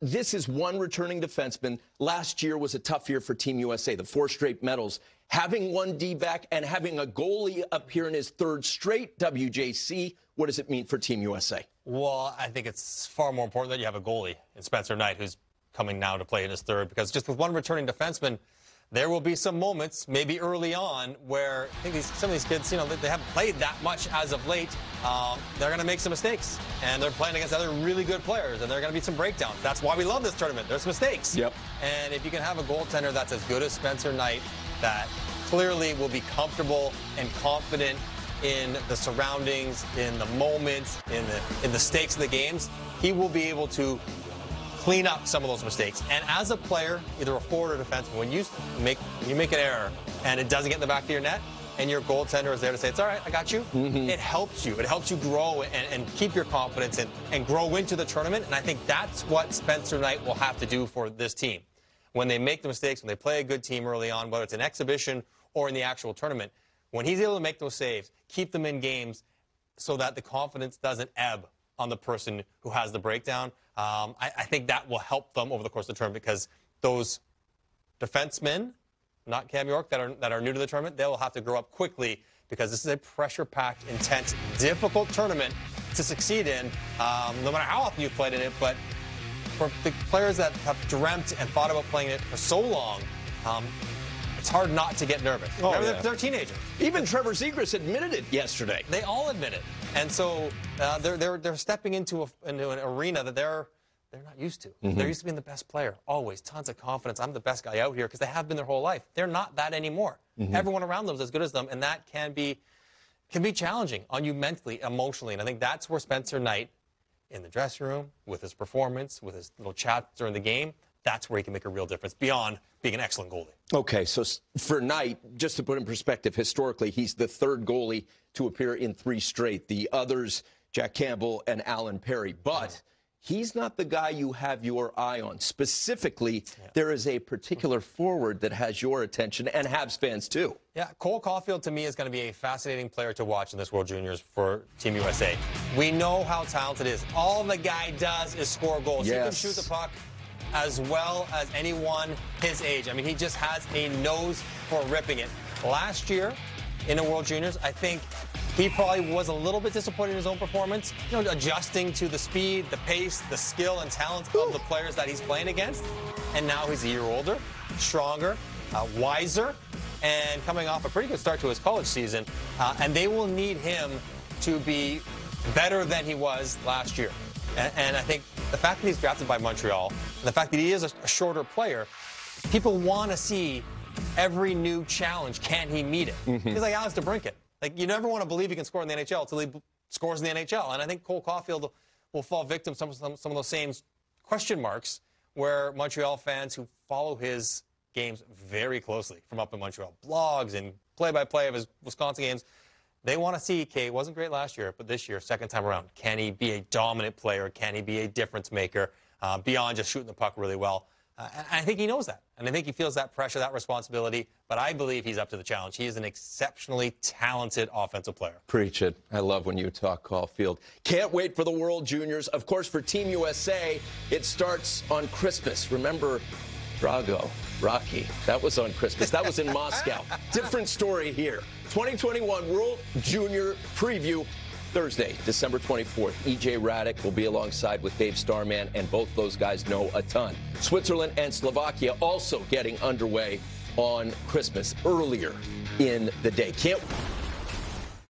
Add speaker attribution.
Speaker 1: this is one returning defenseman. Last year was a tough year for Team USA, the 4 straight medals. Having one D-back and having a goalie appear in his 3rd straight WJC, what does it mean for Team USA?
Speaker 2: Well, I think it's far more important that you have a goalie in Spencer Knight, who's coming now to play in his 3rd, because just with one returning defenseman, there will be some moments, maybe early on, where I think some of these kids, you know, they haven't played that much as of late. They're going to make some mistakes, and they're playing against other really good players, and there are going to be some breakdowns. That's why we love this tournament. There's mistakes.
Speaker 1: Yep.
Speaker 2: And if you can have a goaltender that's as good as Spencer Knight, that clearly will be comfortable and confident in the surroundings, in the moments, in the stakes of the games, he will be able to clean up some of those mistakes. And as a player, either a forward or defenseman, when you make an error and it doesn't get in the back of your net, and your goaltender is there to say, it's all right, I got you, it helps you. It helps you grow and keep your confidence and grow into the tournament. And I think that's what Spencer Knight will have to do for this team. When they make the mistakes, when they play a good team early on, whether it's an exhibition or in the actual tournament, when he's able to make those saves, keep them in games so that the confidence doesn't ebb on the person who has the breakdown, I think that will help them over the course of the tournament, because those defensemen, not Cam York, that are new to the tournament, they will have to grow up quickly, because this is a pressure-packed, intense, difficult tournament to succeed in, no matter how often you've played in it. But for the players that have dreamt and thought about playing it for so long, it's hard not to get nervous.
Speaker 1: Oh,
Speaker 2: Remember,
Speaker 1: yeah.
Speaker 2: they're teenagers.
Speaker 1: Even Trevor Zegras admitted it yesterday.
Speaker 2: They all admit it. And so they're stepping into an arena that they're not used to. They're used to being the best player, always, tons of confidence. I'm the best guy out here, because they have been their whole life. They're not that anymore. Everyone around them is as good as them, and that can be challenging on you mentally, emotionally. And I think that's where Spencer Knight, in the dressing room, with his performance, with his little chat during the game, that's where he can make a real difference beyond being an excellent goalie. Okay, so for Knight, just to put in perspective, historically, he's the 3rd goalie to appear in 3 straight. The others, Jack Campbell and Alan Perry. But he's not the guy you have your eye on. Specifically, there is a particular forward that has your attention, and Habs fans too. Yeah, Cole Caulfield, to me, is going to be a fascinating player to watch in this World Juniors for Team USA. We know how talented he is. All the guy does is score goals. Yes. He can shoot the puck as well as anyone his age. I mean, he just has a nose for ripping it. Last year in the World Juniors, I think he probably was a little bit disappointed in his own performance, you know, adjusting to the speed, the pace, the skill and talent of the players that he's playing against. And now he's a year older, stronger, wiser, and coming off a pretty good start to his college season. And they will need him to be better than he was last year. And I think the fact that he's drafted by Montreal, and the fact that he is a shorter player, people want to see every new challenge. Can he meet it? He's like Alex DeBrincat. Like, you never want to believe he can score in the NHL until he scores in the NHL. And I think Cole Caulfield will fall victim to some of those same question marks, where Montreal fans who follow his games very closely from up in Montreal, blogs and play-by-play of his Wisconsin games, they want to see, okay, it wasn't great last year, but this year, second time around, can he be a dominant player? Can he be a difference maker beyond just shooting the puck really well? And I think he knows that. And I think he feels that pressure, that responsibility. But I believe he's up to the challenge. He is an exceptionally talented offensive player. Preach it. I love when you talk Caulfield. Can't wait for the World Juniors. Of course, for Team USA, it starts on Christmas. Remember Drago, Rocky, that was on Christmas. That was in Moscow. Different story here. 2021 World Junior Preview, Thursday, December 24th. E.J. Radic will be alongside with Dave Starman, and both those guys know a ton. Switzerland and Slovakia also getting underway on Christmas earlier in the day. Can't